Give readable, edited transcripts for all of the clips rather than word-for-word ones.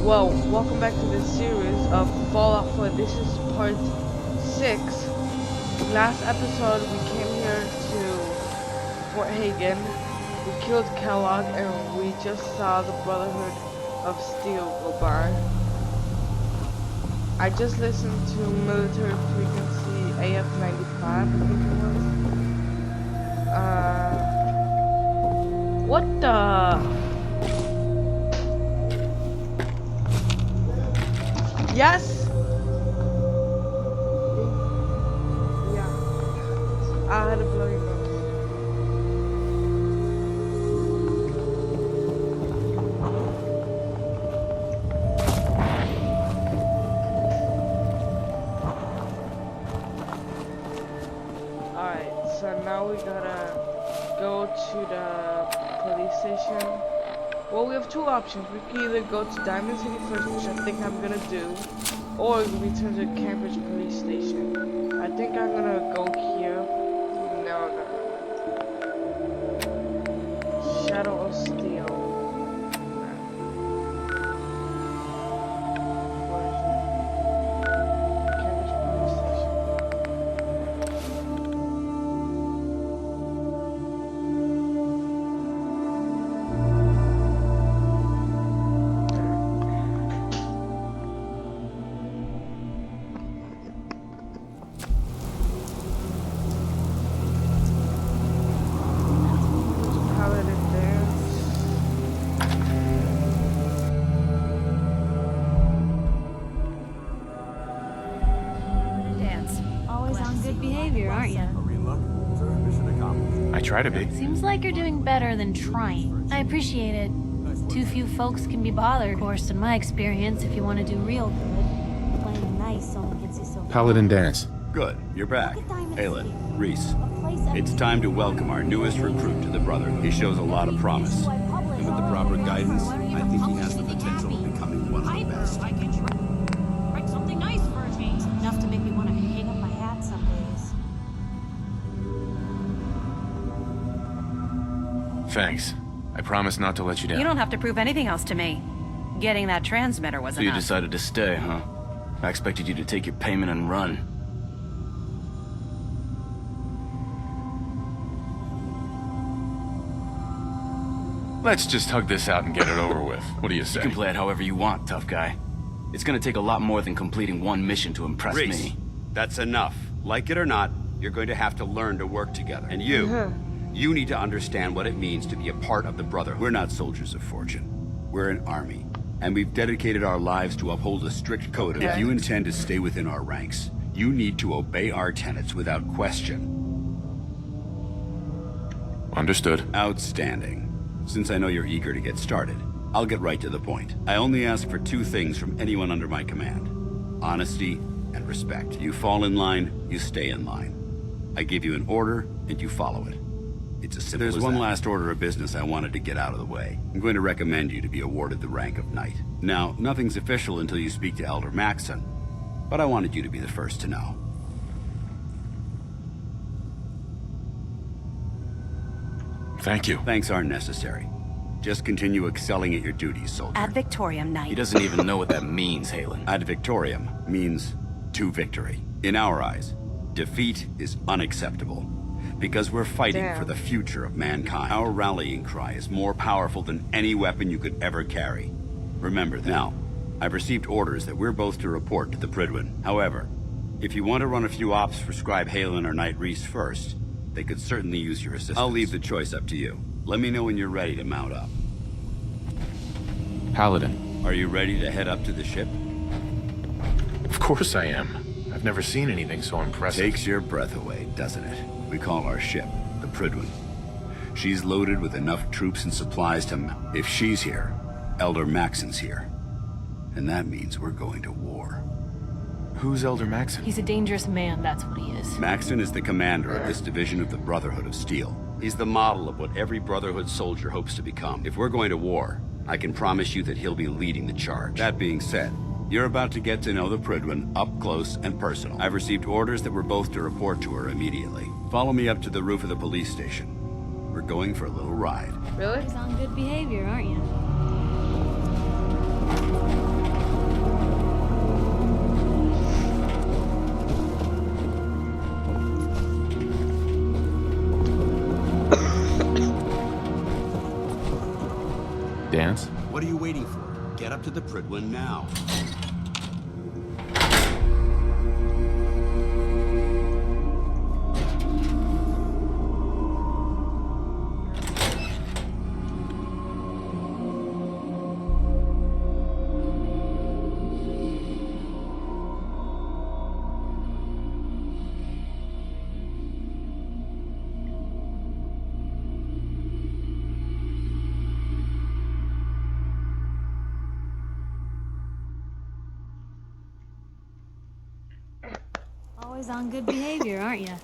Well, welcome back to the series of Fallout 4. This is part 6. Last episode we came here to Fort Hagen. We killed Kellogg and we just saw the Brotherhood of Steel go by. I just listened to military frequency AF95, I think it was. What the? Yes! Yeah. I had a bloody nose. Alright, so now we gotta go to the police station. Well, we have two options. We can either go to Diamond City first, which I think I'm gonna do, or return to Cambridge Police Station. I think I'm gonna go here. No. Shadow of Steel. Where is it? Cambridge Police Station. I try to be. Seems like you're doing better than trying. I appreciate it. Too few folks can be bothered. Of course, in my experience, if you want to do real good, playing nice only gets you so far. Paladin Dance. Good, you're back. Aelin, Reese. It's time to welcome our newest recruit to the Brotherhood. He shows a lot of promise. And with the proper guidance, I think he has the potential of becoming one of the best. I can write something nice for a change. Enough to make me want to hang up my hat some days. Thanks. I promise not to let you down. You don't have to prove anything else to me. Getting that transmitter was So you enough. decided to stay, huh? I expected you to take your payment and run. Let's just hug this out and get it over with. What do you say? You can play it however you want, tough guy. It's gonna take a lot more than completing one mission to impress Reese, me. that's enough. Like it or not, you're going to have to learn to work together. And you need to understand what it means to be a part of the Brotherhood. We're not soldiers of fortune. We're an army. And we've dedicated our lives to uphold a strict code of... If you intend to stay within our ranks, you need to obey our tenets without question. Understood. Outstanding. Since I know you're eager to get started, I'll get right to the point. I only ask for two things from anyone under my command: honesty and respect. You fall in line, you stay in line. I give you an order, and you follow it. It's as simple as that. There's one last order of business I wanted to get out of the way. I'm going to recommend you to be awarded the rank of Knight. Now, nothing's official until you speak to Elder Maxson, but I wanted you to be the first to know. Thank you. Thanks aren't necessary. Just continue excelling at your duties, soldier. Ad Victoriam Knight. He doesn't even know what that means, Halen. Ad Victoriam means to victory. In our eyes, defeat is unacceptable. Because we're fighting for the future of mankind. Our rallying cry is more powerful than any weapon you could ever carry. Remember that. Now, I've received orders that we're both to report to the Prydwen. However, if you want to run a few ops for Scribe Halen or Knight Reese first, they could certainly use your assistance. I'll leave the choice up to you. Let me know when you're ready to mount up. Paladin. Are you ready to head up to the ship? Of course I am. I've never seen anything so impressive. Takes your breath away, doesn't it? We call our ship the Prydwen. She's loaded with enough troops and supplies to... If she's here, Elder Maxson's here. And that means we're going to war. Who's Elder Maxson? He's a dangerous man, that's what he is. Maxson is the commander of this division of the Brotherhood of Steel. He's the model of what every Brotherhood soldier hopes to become. If we're going to war, I can promise you that he'll be leading the charge. That being said, you're about to get to know the Prydwen up close and personal. I've received orders that we're both to report to her immediately. Follow me up to the roof of the police station. We're going for a little ride. Really? He's on good behavior, aren't you? dance? What are you waiting for? Get up to the Prydwen now. Always on good behavior, aren't you?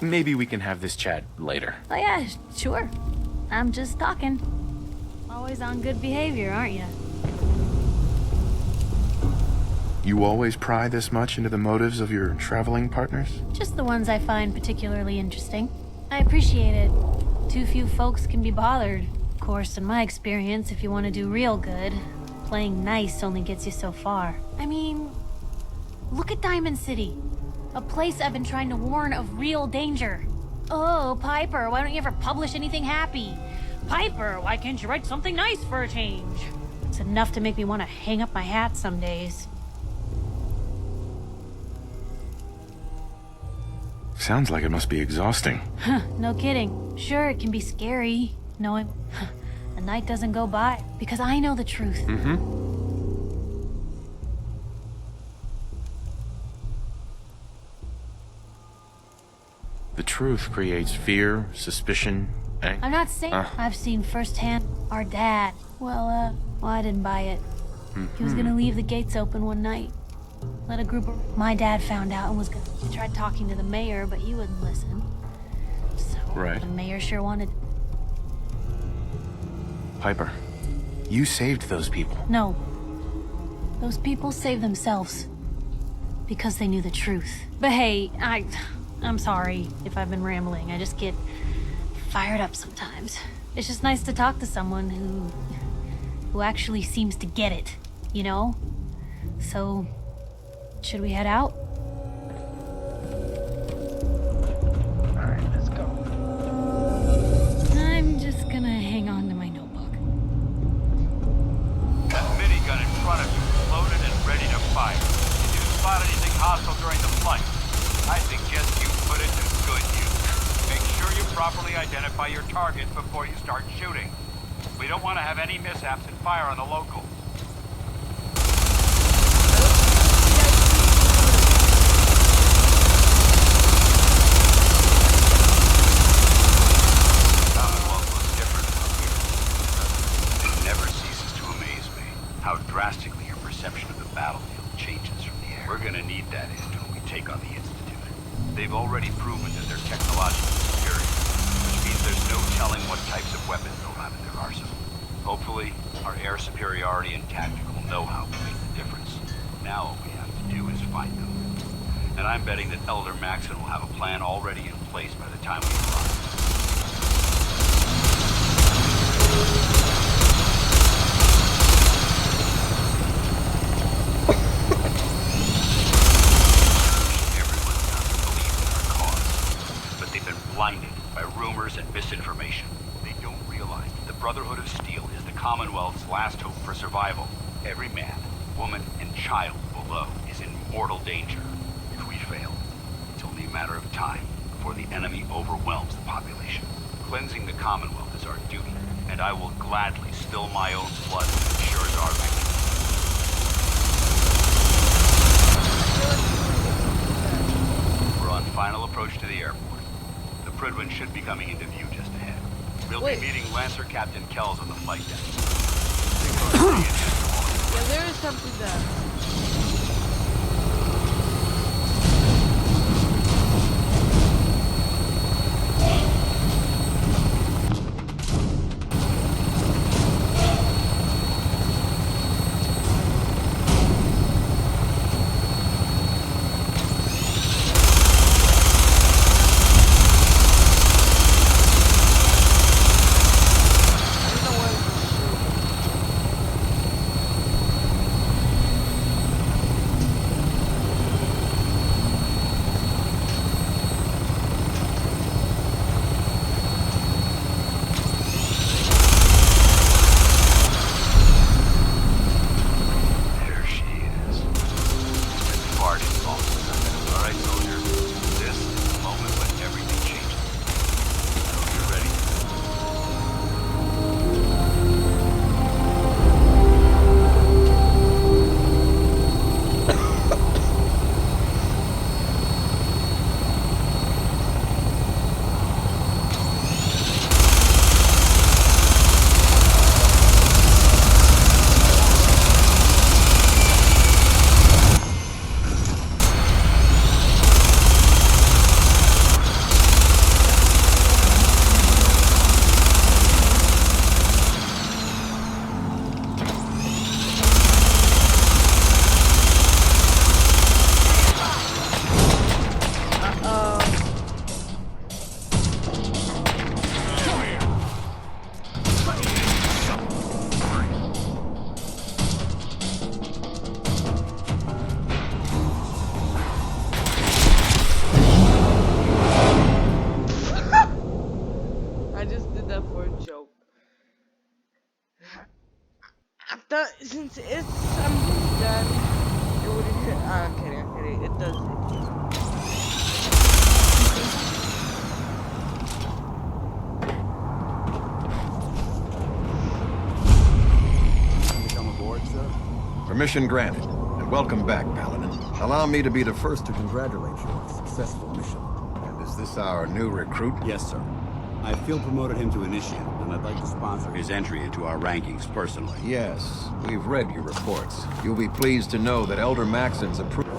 Maybe we can have this chat later. Oh yeah, sure. I'm just talking. Always on good behavior, aren't you? You always pry this much into the motives of your traveling partners? Just the ones I find particularly interesting. I appreciate it. Too few folks can be bothered. Of course, in my experience, if you want to do real good, playing nice only gets you so far. I mean, look at Diamond City. A place I've been trying to warn of real danger. Oh, Piper, why don't you ever publish anything happy? Piper, why can't you write something nice for a change? It's enough to make me want to hang up my hat some days. Sounds like it must be exhausting. Huh, no kidding. Sure, it can be scary, knowing a night doesn't go by, because I know the truth. The truth creates fear, suspicion, and... I'm not saying I've seen firsthand our dad. Well, I didn't buy it. He was gonna leave the gates open one night. Let a group of... My dad found out and was gonna... He tried talking to the mayor, but he wouldn't listen. So, Right. the mayor sure wanted... Piper, you saved those people. No. Those people saved themselves. Because they knew the truth. But hey, I'm sorry if I've been rambling. I just get fired up sometimes. It's just nice to talk to someone who actually seems to get it, you know? So, should we head out? Alright, let's go. I'm just gonna hang on to my notebook. That minigun in front of you is loaded and ready to fire. Did you spot anything hostile during the flight? I suggest you put it to good use. Make sure you properly identify your target before you start shooting. We don't want to have any mishaps and fire on the locals. Commonwealth looks different from here. It never ceases to amaze me how drastically your perception of the battlefield changes from the air. We're gonna need that edge when we take on the Institute. They've already proven that they're technologically superior, which means there's no telling what types of weapons they'll have in their arsenal. Hopefully, our air superiority and tactical know-how will make the difference. Now all we have to do is find them. And I'm betting that Elder Maxon will have a plan already in place by the time we arrive. Everyone's got to believe in our cause, but they've been blinded by rumors and misinformation. They don't realize that the Brotherhood of Steel is the Commonwealth's last hope for survival. Every man, woman, and child below is in mortal danger. If we fail, it's only a matter of time before the enemy overwhelms the population. Cleansing the Commonwealth is our duty, and I will gladly spill my own blood if it ensures our victory. We're on final approach to the airport. The Prydwen should be coming into view just ahead. We'll Wait. be meeting Lancer Captain Kells on the flight deck. Yeah, there is something there. I don't know where to shoot. since it's something done, it would. I'm kidding. It does. Come aboard, sir? Permission granted, and welcome back, Paladin. Allow me to be the first to Congratulate you on a successful mission. And is this our new recruit? Yes, sir. I field promoted him to initiate, and I'd like to sponsor His entry into our rankings personally. Yes, we've read your reports. You'll be pleased to know that Elder Maxon's approved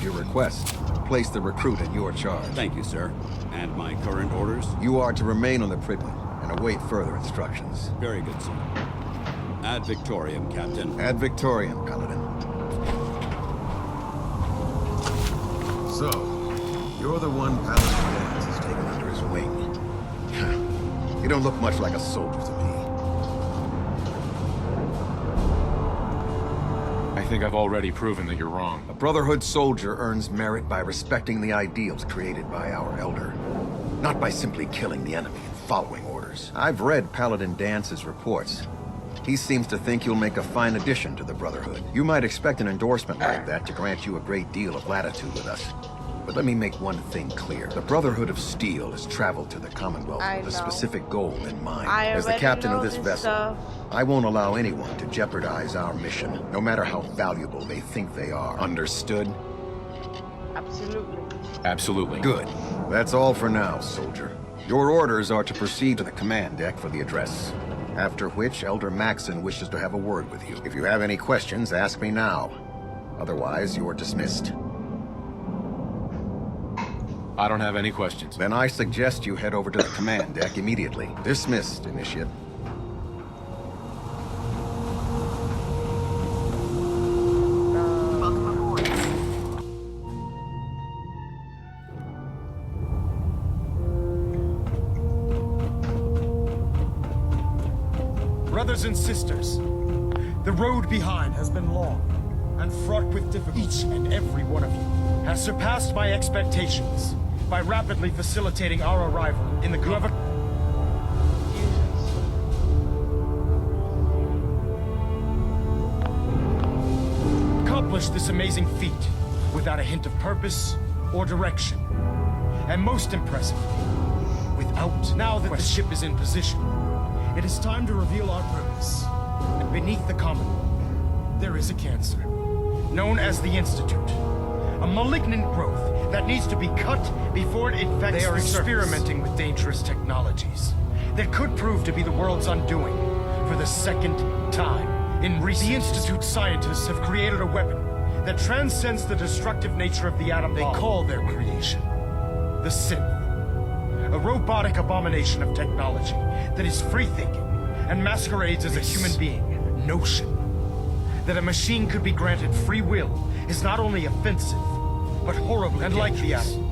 your request to place the recruit in your charge. Thank you, sir. And my current orders? You are to remain on the Pridwin and await further instructions. Very good, sir. Ad Victoriam, Captain. Ad Victoriam, Paladin. So, you're the one Paladin Dance has taken under his wing. You don't look much like a soldier to me. I think I've already proven that you're wrong. A Brotherhood soldier earns merit by respecting the ideals created by our Elder, not by simply killing the enemy and following orders. I've read Paladin Dance's reports. He seems to think you'll make a fine addition to the Brotherhood. You might expect an endorsement like that to grant you a great deal of latitude with us. But let me make one thing clear. The Brotherhood of Steel has traveled to the Commonwealth with a specific goal in mind. As the captain of this vessel, I won't allow anyone to jeopardize our mission, no matter how valuable they think they are. Understood? Absolutely. Absolutely. Good. That's all for now, soldier. Your orders are to proceed to the command deck for the address. After which, Elder Maxon wishes to have a word with you. If you have any questions, ask me now. Otherwise, you're dismissed. I don't have any questions. Then I suggest you head over to the command deck immediately. Dismissed, Initiate. Brothers and sisters, the road behind has been long and fraught with difficulty. Each and every one of you has surpassed my expectations by rapidly facilitating our arrival in the Glover. Accomplished this amazing feat without a hint of purpose or direction. And most impressively, without, now that the ship is in position, it is time to reveal our purpose. And beneath the Commonwealth, there is a cancer, known as the Institute. A malignant growth that needs to be cut before it infects. They are experimenting with dangerous technologies that could prove to be the world's undoing for the second time in recent. The Institute scientists have created a weapon that transcends the destructive nature of the atom. They call their creation the Synth. A robotic abomination of technology that is free-thinking and masquerades as a human being. Notion that a machine could be granted free will is not only offensive, but horribly and like the atom.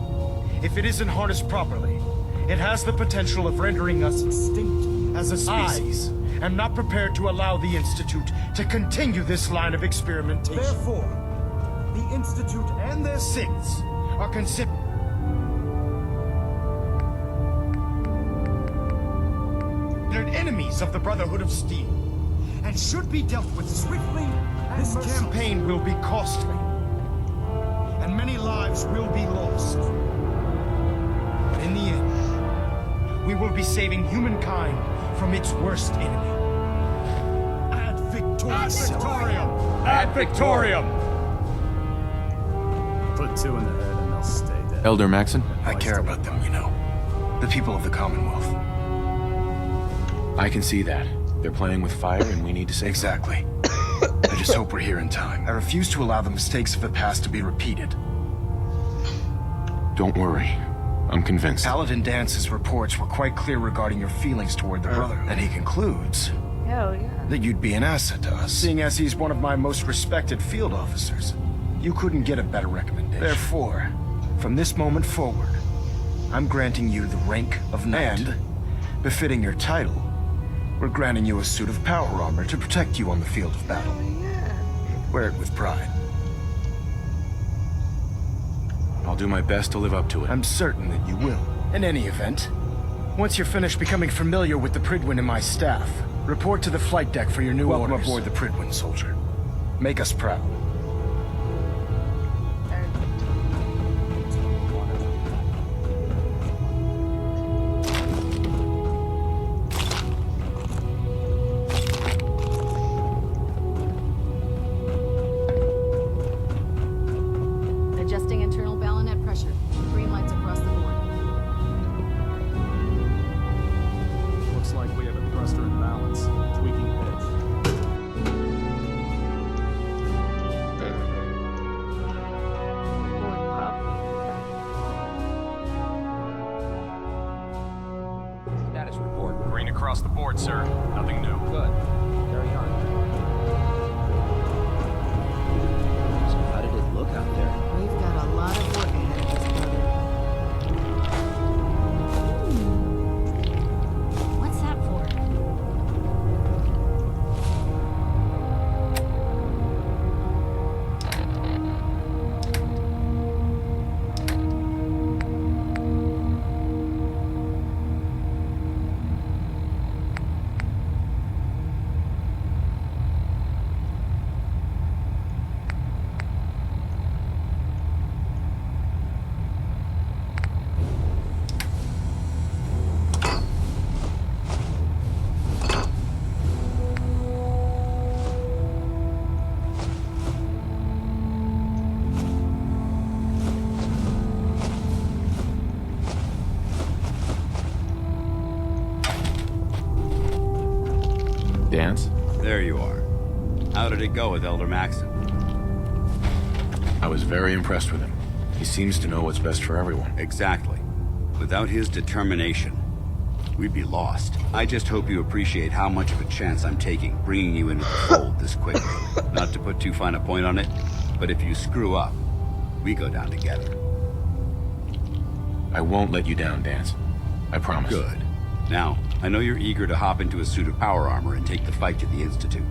If it isn't harnessed properly, it has the potential of rendering us extinct as a species. I am not prepared to allow the Institute to continue this line of experimentation. Therefore, the Institute and their synths are considered enemies of the Brotherhood of Steel, and should be dealt with swiftly. This campaign will be costly, and many lives will be lost. But in the end, we will be saving humankind from its worst enemy. Ad Victoriam! Ad Victoriam! Put two in the head and they'll stay dead. Elder Maxon? I care about them, you know. The people of the Commonwealth. I can see that. They're playing with fire and we need to save them. Exactly. I just hope we're here in time. I refuse to allow the mistakes of the past to be repeated. Don't worry. I'm convinced. Paladin Dance's reports were quite clear regarding your feelings toward the Brotherhood. And he concludes Hell yeah. that you'd be an asset to us. Seeing as he's one of my most respected field officers, you couldn't get a better recommendation. Therefore, from this moment forward, I'm granting you the rank of Knight. And, befitting your title, we're granting you a suit of power armor to protect you on the field of battle. Wear it with pride. I'll do my best to live up to it. I'm certain that you will. In any event, once you're finished becoming familiar with the Pridwin and my staff, Report to the flight deck for your new Welcome orders. aboard the Prydwen, soldier. Make us proud. Adjusting internal ballonet pressure. Green lights across the board. Looks like we have a thruster imbalance. Tweaking pitch. Status report. Green across the board, sir. Nothing new. Good. Carry on. So how did it look out there? We've got a lot of work ahead of us, brother. What's that for? Dance? There you are. How did it go with Elder Maxon? I was very impressed with him. He seems to know what's best for everyone. Exactly. Without his determination, we'd be lost. I just hope you appreciate how much of a chance I'm taking bringing you into the fold this quickly. Not to put too fine a point on it, but if you screw up, we go down together. I won't let you down, Dance. I promise. Good. Now, I know you're eager to hop into a suit of power armor and take the fight to the Institute.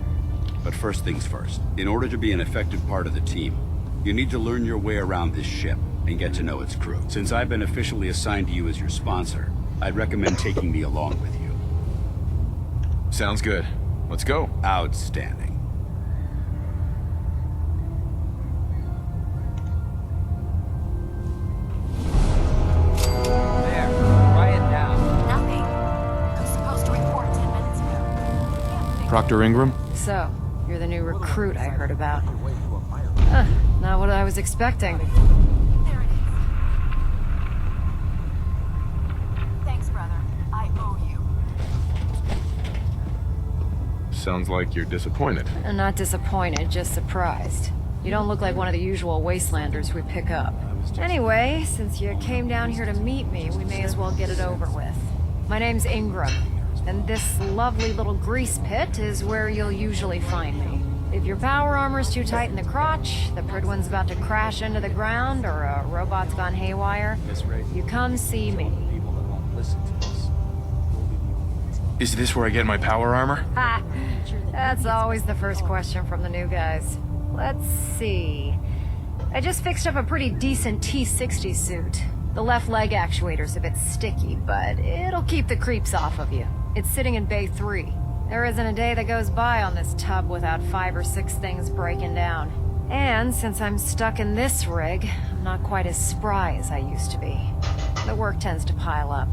But first things first. In order to be an effective part of the team, you need to learn your way around this ship and get to know its crew. Since I've been officially assigned to you as your sponsor, I'd recommend taking me along with you. Sounds good. Let's go. Outstanding. There. Write it down. Nothing. I was supposed to report 10 minutes ago. Proctor Ingram? So, you're the new recruit I heard about. Not what I was expecting. There it is. Thanks, brother. I owe you. Sounds like you're disappointed. I'm not disappointed, just surprised. You don't look like one of the usual wastelanders we pick up. Anyway, since you came down here to meet me, we may as well get it over with. My name's Ingram, and this lovely little grease pit is where you'll usually find me. If your power armor's too tight in the crotch, the Prydwen's about to crash into the ground, or a robot's gone haywire, you come see me. People that won't listen to us. Is this where I get my power armor? Ha! That's always the first question from the new guys. Let's see. I just fixed up a pretty decent T-60 suit. The left leg actuator's a bit sticky, but it'll keep the creeps off of you. It's sitting in Bay 3. There isn't a day that goes by on this tub without 5 or 6 things breaking down. And since I'm stuck in this rig, I'm not quite as spry as I used to be. The work tends to pile up.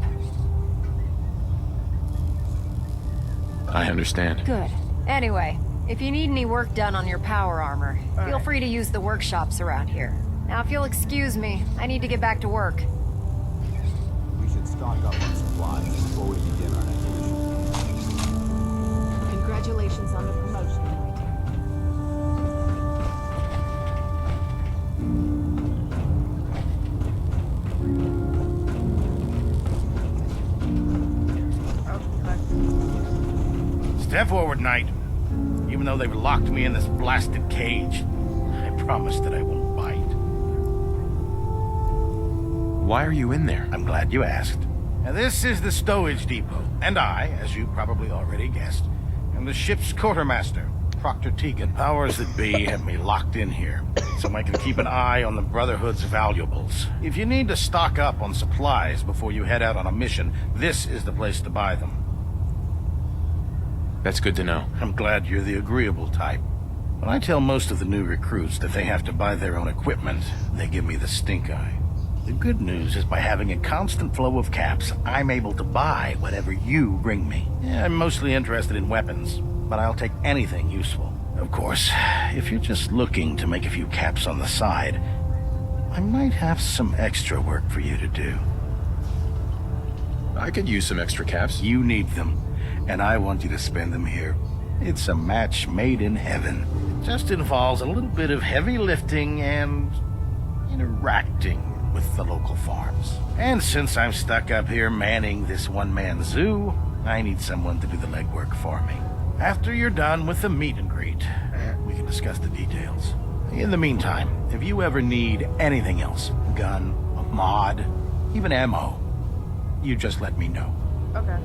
I understand. Good. Anyway, if you need any work done on your power armor, feel free to use the workshops around here. Now, if you'll excuse me, I need to get back to work. We should stock up on supplies before we begin our next mission. Congratulations on the promotion, Step forward, Knight. Even though they've locked me in this blasted cage, I promise that I won't bite. Why are you in there? I'm glad you asked. Now, this is the stowage depot, and I, as you probably already guessed, am the ship's quartermaster, Proctor Tegan. Powers that be have me locked in here, so I can keep an eye on the Brotherhood's valuables. If you need to stock up on supplies before you head out on a mission, this is the place to buy them. That's good to know. I'm glad you're the agreeable type. When I tell most of the new recruits that they have to buy their own equipment, they give me the stink eye. The good news is by having a constant flow of caps, I'm able to buy whatever you bring me. Yeah, I'm mostly interested in weapons, but I'll take anything useful. Of course, if you're just looking to make a few caps on the side, I might have some extra work for you to do. I could use some extra caps. You need them, and I want you to spend them here. It's a match made in heaven. It just involves a little bit of heavy lifting and interacting with the local farms. And since I'm stuck up here manning this one-man zoo, I need someone to do the legwork for me. After you're done with the meet and greet, we can discuss the details. In the meantime, if you ever need anything else, gun, a mod, even ammo, you just let me know. Okay.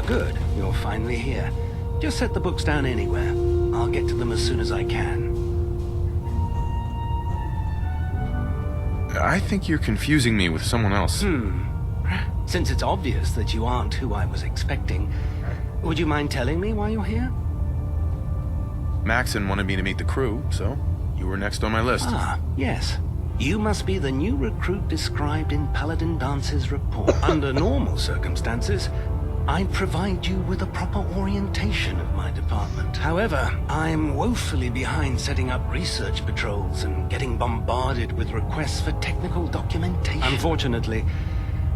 Good. You're finally here. Just set the books down anywhere. I'll get to them as soon as I can. I think you're confusing me with someone else. Since it's obvious that you aren't who I was expecting, would you mind telling me why you're here? Maxon wanted me to meet the crew, so you were next on my list. Ah, yes. You must be the new recruit described in Paladin Dance's report. Under normal circumstances, I'd provide you with a proper orientation of my department. However, I'm woefully behind setting up research patrols and getting bombarded with requests for technical documentation. Unfortunately,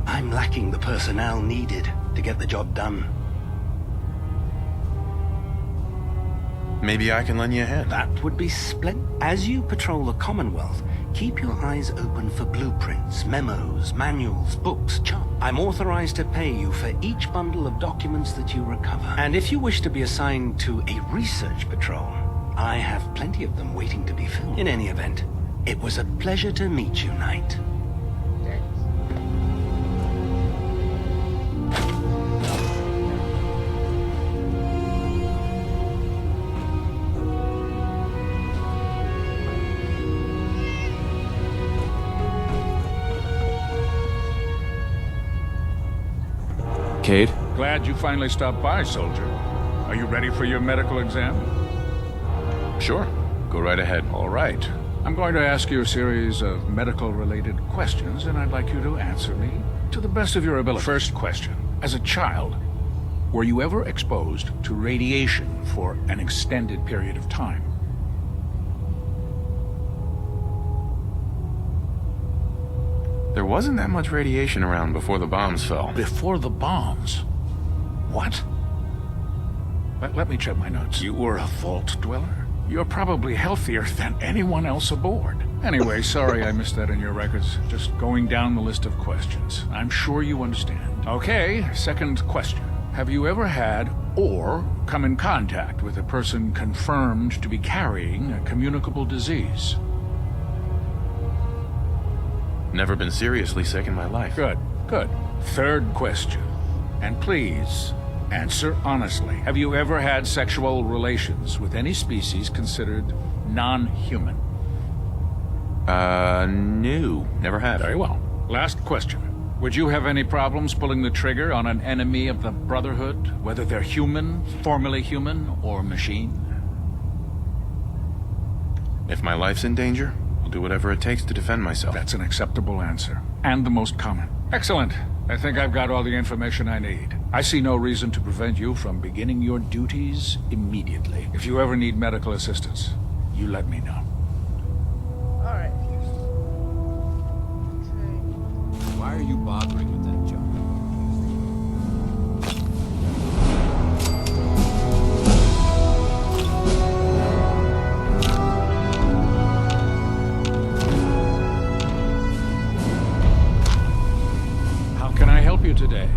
I'm lacking the personnel needed to get the job done. Maybe I can lend you a hand. That would be splendid. As you patrol the Commonwealth, keep your eyes open for blueprints, memos, manuals, books, charts. I'm authorized to pay you for each bundle of documents that you recover. And if you wish to be assigned to a research patrol, I have plenty of them waiting to be filled. In any event, it was a pleasure to meet you, Knight. Cade? Glad you finally stopped by, soldier. Are you ready for your medical exam? Sure. Go right ahead. All right. I'm going to ask you a series of medical-related questions, and I'd like you to answer me to the best of your ability. First question. As a child, were you ever exposed to radiation for an extended period of time? There wasn't that much radiation around before the bombs fell. Before the bombs? What? Let me check my notes. You were a vault dweller? You're probably healthier than anyone else aboard. Anyway, sorry I missed that in your records. Just going down the list of questions. I'm sure you understand. Okay, second question. Have you ever had or come in contact with a person confirmed to be carrying a communicable disease? Never been seriously sick in my life. Good, good. Third question. And please, answer honestly. Have you ever had sexual relations with any species considered non-human? No. Never had. Very well. Last question. Would you have any problems pulling the trigger on an enemy of the Brotherhood, whether they're human, formerly human, or machine? If my life's in danger, I'll do whatever it takes to defend myself. That's an acceptable answer, and the most common. Excellent. I think I've got all the information I need. I see no reason to prevent you from beginning your duties immediately. If you ever need medical assistance, you let me know. Alright. Why are you bothering with that junk? How can I help you today?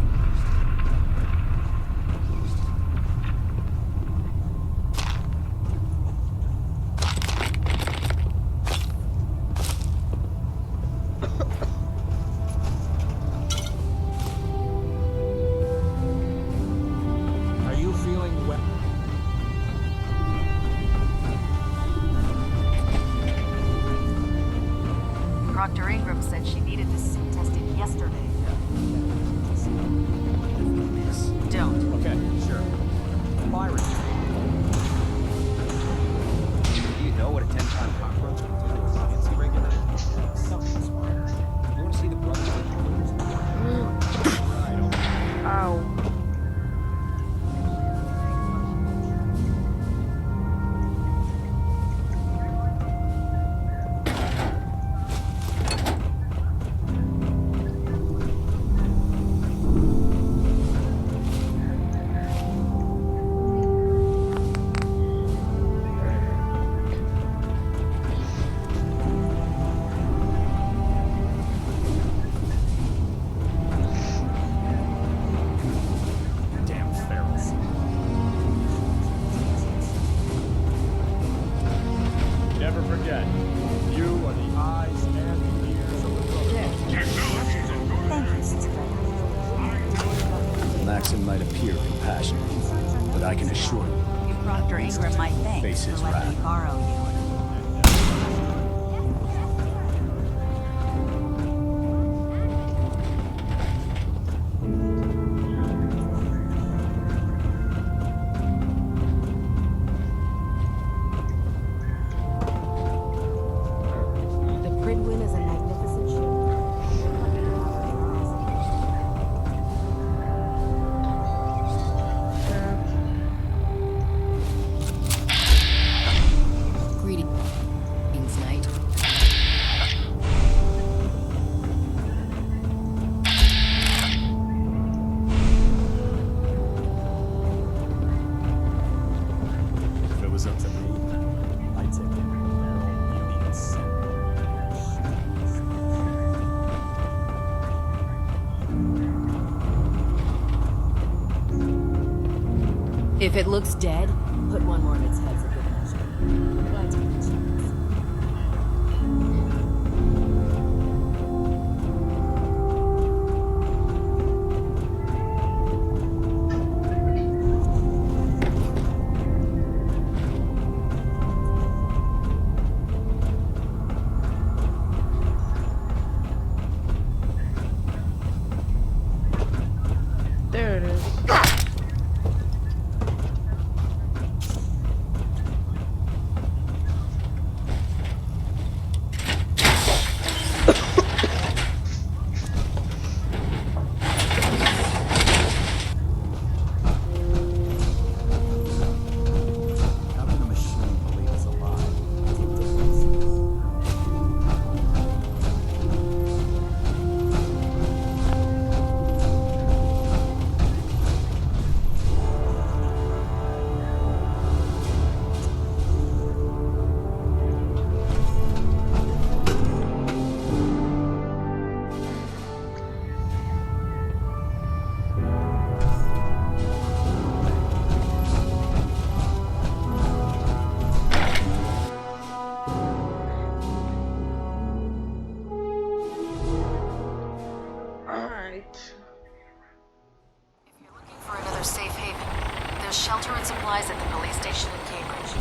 I can assure you. Proctor Ingram might thank Face his for letting me wrath. borrow you. The Pridwin is a magnificent ship. Greetings, Knight. If it was up to me, I'd take every barrel you can send. If it looks dead, put one more of its heads a good measure. Glad to meet you. There it is. How can a machine believe it's alive? Ridiculous. Alright. Looking for another safe haven. There's shelter and supplies at the police station in Cambridge.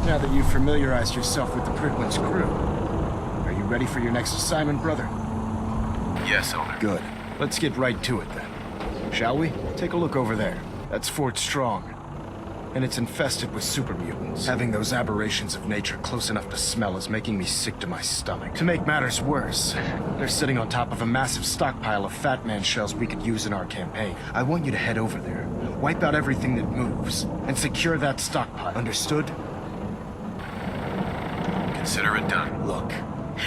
Now that you've familiarized yourself with the Pridwin's crew, are you ready for your next assignment, brother? Yes, Elder. Good. Let's get right to it then. Shall we? Take a look over there. That's Fort Strong. And it's infested with super mutants. Having those aberrations of nature close enough to smell is making me sick to my stomach. To make matters worse, they're sitting on top of a massive stockpile of Fat Man shells we could use in our campaign. I want you to head over there, wipe out everything that moves, and secure that stockpile. Understood? Consider it done. Look,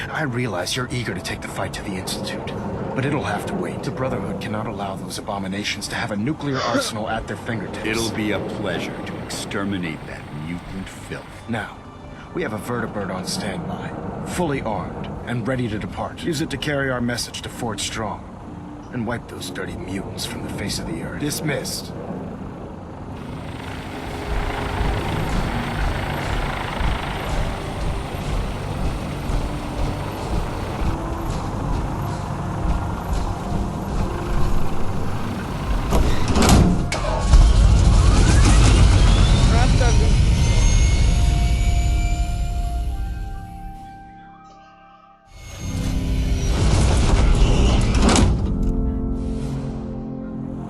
I realize you're eager to take the fight to the Institute, but it'll have to wait. The Brotherhood cannot allow those abominations to have a nuclear arsenal at their fingertips. It'll be a pleasure to exterminate that mutant filth. Now, we have a vertibird on standby, fully armed and ready to depart. Use it to carry our message to Fort Strong and wipe those dirty mutants from the face of the earth. Dismissed.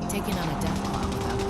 Taking on a death clock without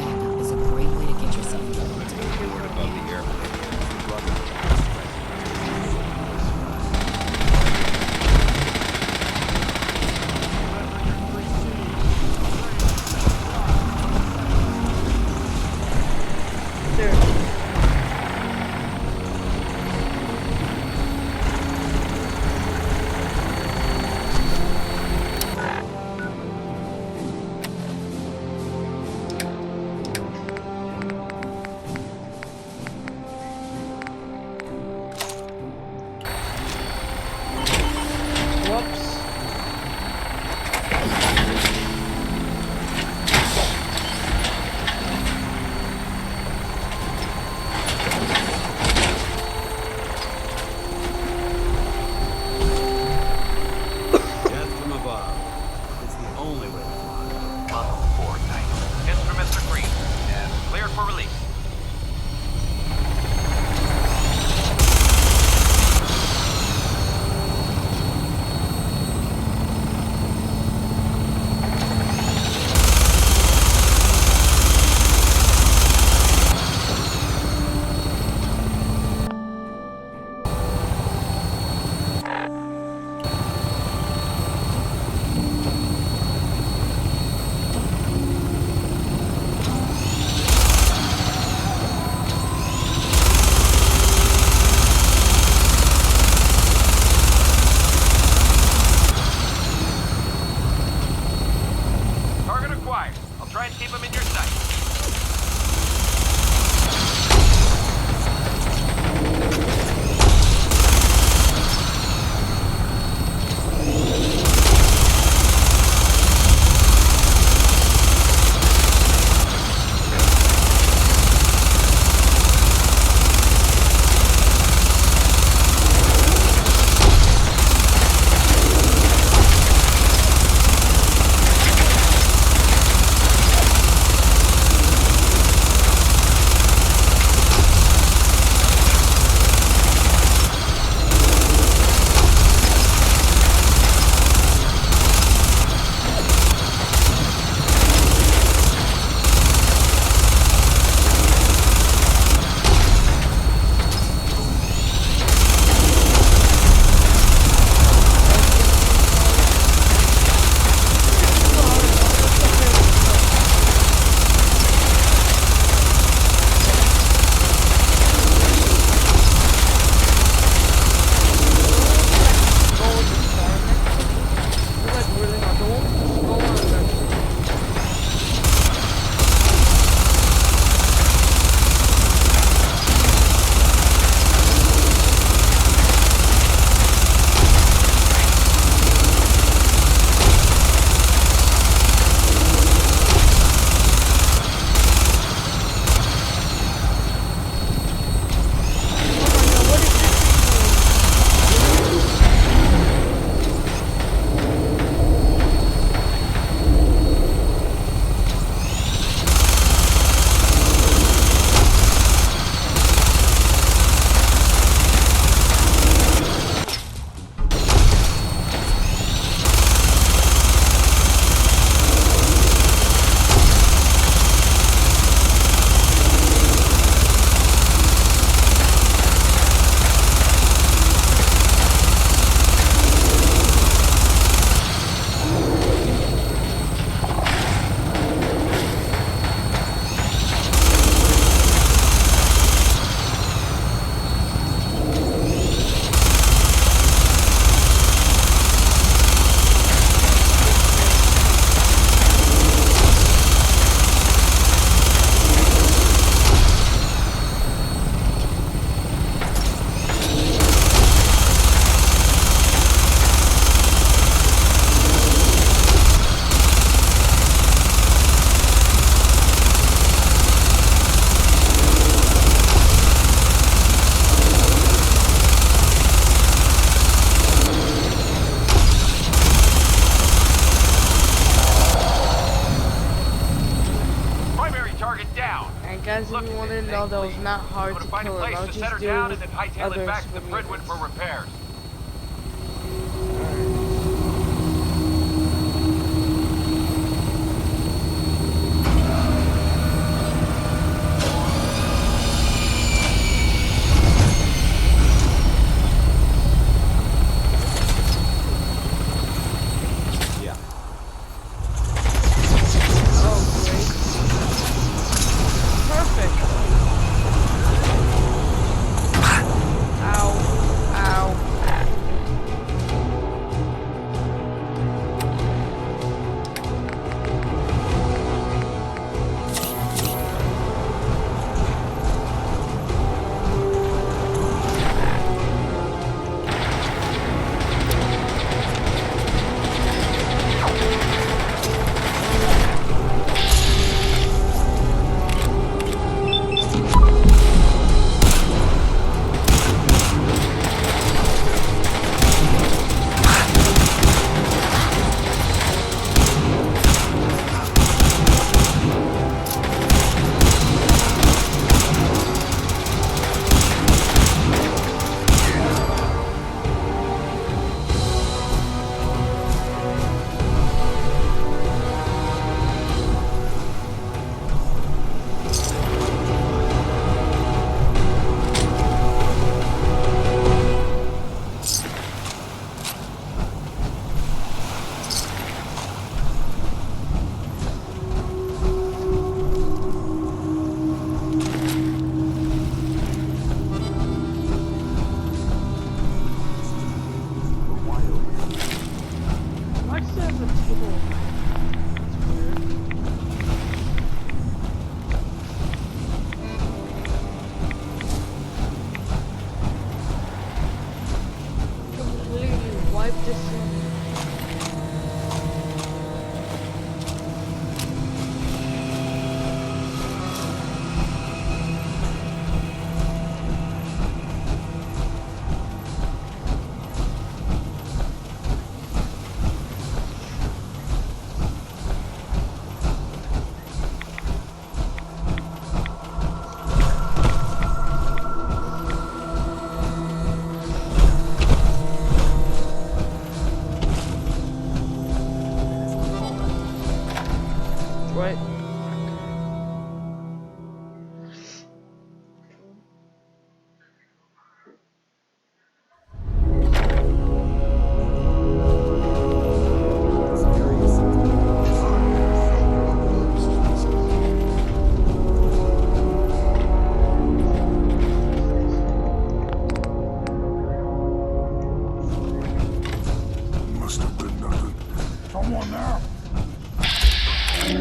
know that was not hard to Find a kill him. place I to was set just her dealing down with and then hightail other it back to the civilians. Bridwood for repairs.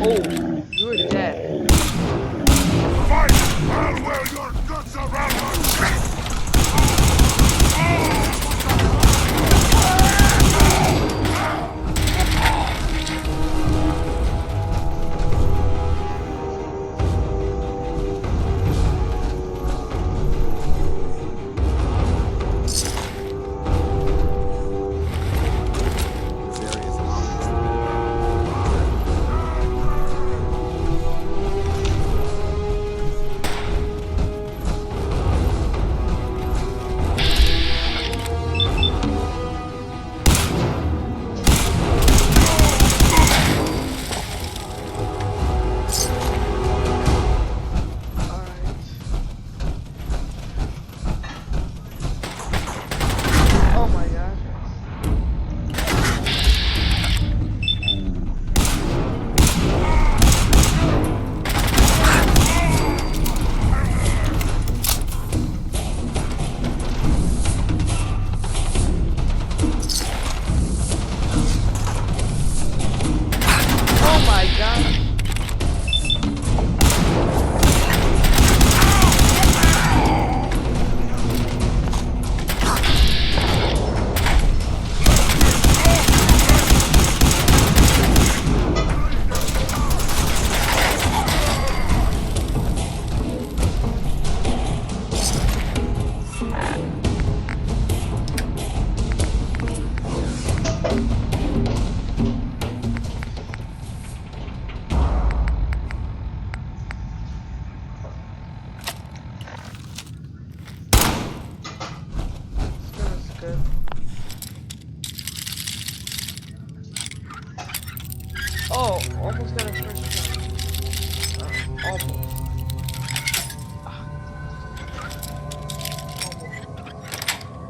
Oh, you're dead. Fight! I'll wear your guts around my neck!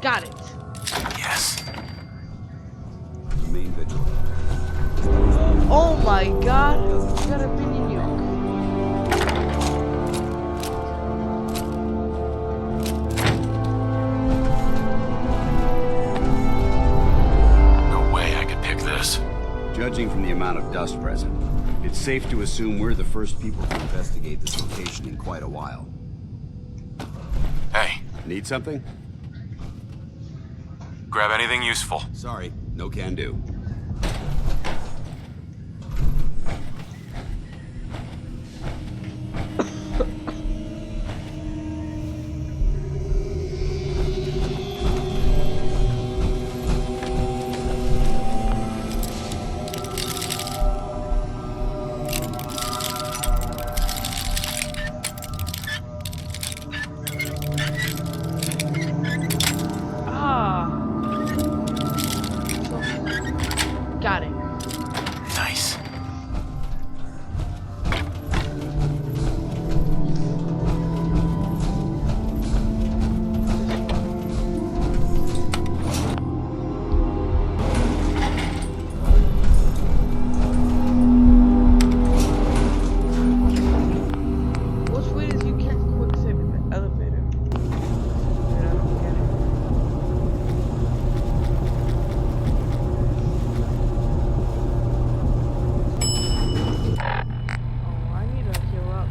Got it. Yes. Main vigil. Oh my god. We got a mini nuke. No way I could pick this. Judging from the amount of dust present, it's safe to assume we're the first people to Investigate this location in quite a while. Hey, need something? grab anything useful. Sorry, no can do. Got it. Nice. What's weird is you can't quick save in the elevator. I don't get it. Oh, I need to heal up.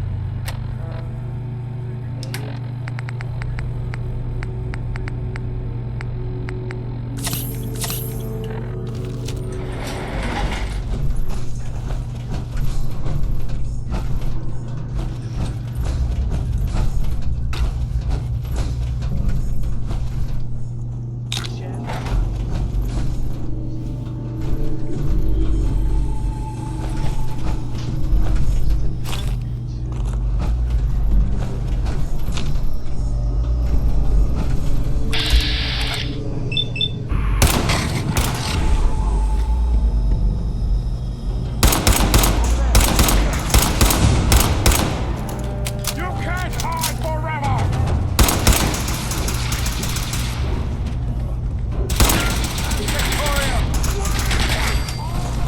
You can't hide forever!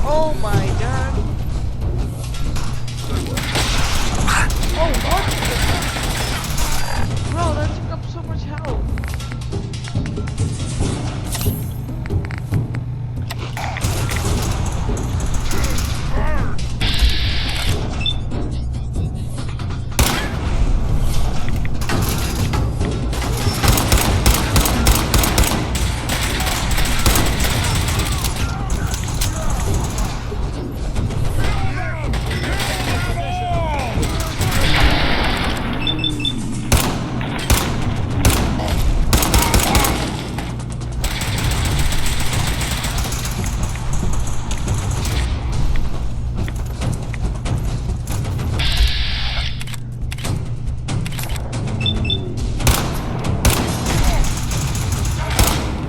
Oh my god. Oh, what the fuck? Bro, that took up so much health.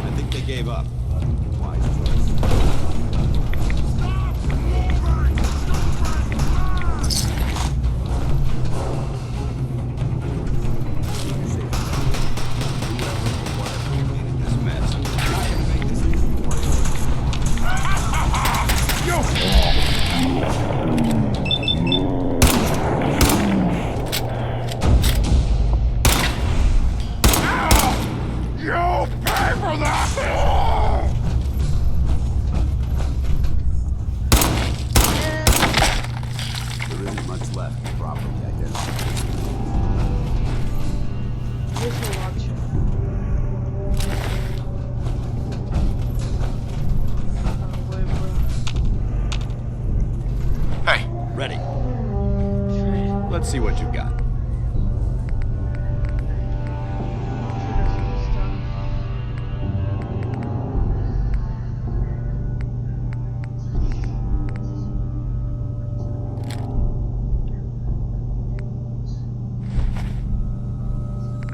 I think they gave up. This mess. You'll pay for that! There isn't much left to properly identify. Missile launcher. Hey, Ready. Let's see what you've got.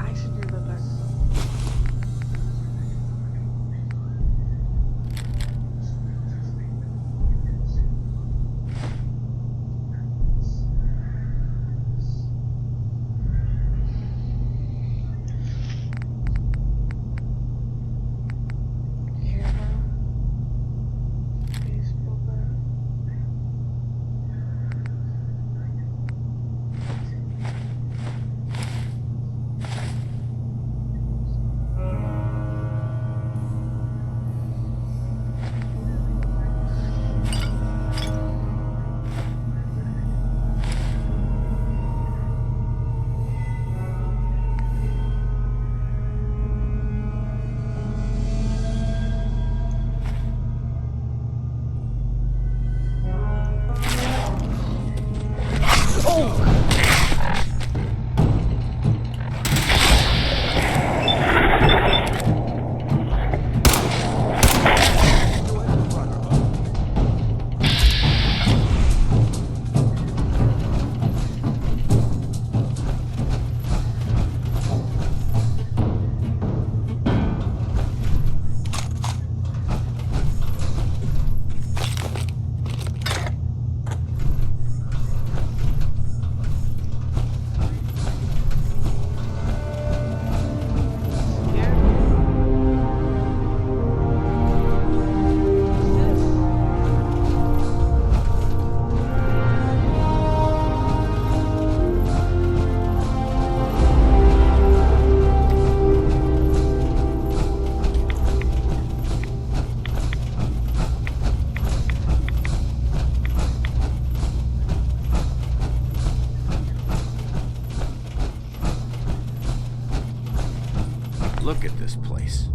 I should do the back. this place.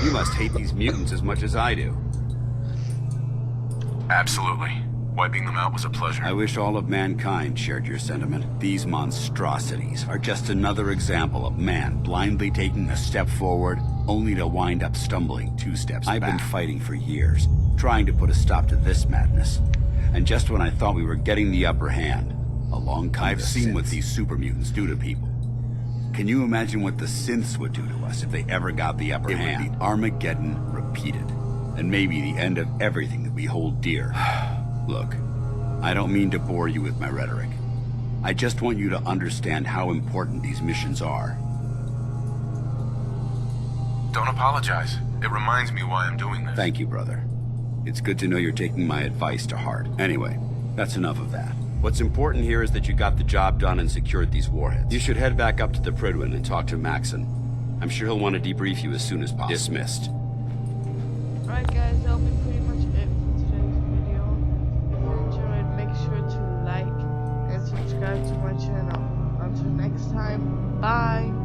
You must hate these mutants as much as I do. Absolutely. Wiping them out was a pleasure. I wish all of mankind shared your sentiment. These monstrosities are just another example of man blindly taking a step forward, only to wind up stumbling 2 steps back. I've been fighting for years, trying to put a stop to this madness. And just when I thought we were getting the upper hand, along comes I've seen what these super mutants do to people. Can you imagine what the synths would do to us if they ever got the upper hand? It would be Armageddon repeated, and maybe the end of everything that we hold dear. Look, I don't mean to bore you with my rhetoric. I just want you to understand how important these missions are. Don't apologize. It reminds me why I'm doing this. Thank you, brother. It's good to know you're taking my advice to heart. Anyway, that's enough of that. What's important here is that you got the job done and secured these warheads. You should head back up to the Prydwen and talk to Maxon. I'm sure he'll want to debrief you as soon as possible. Dismissed. Alright guys, that'll be pretty much it for today's video. If you enjoyed, make sure to like and subscribe to my channel. Until next time, bye!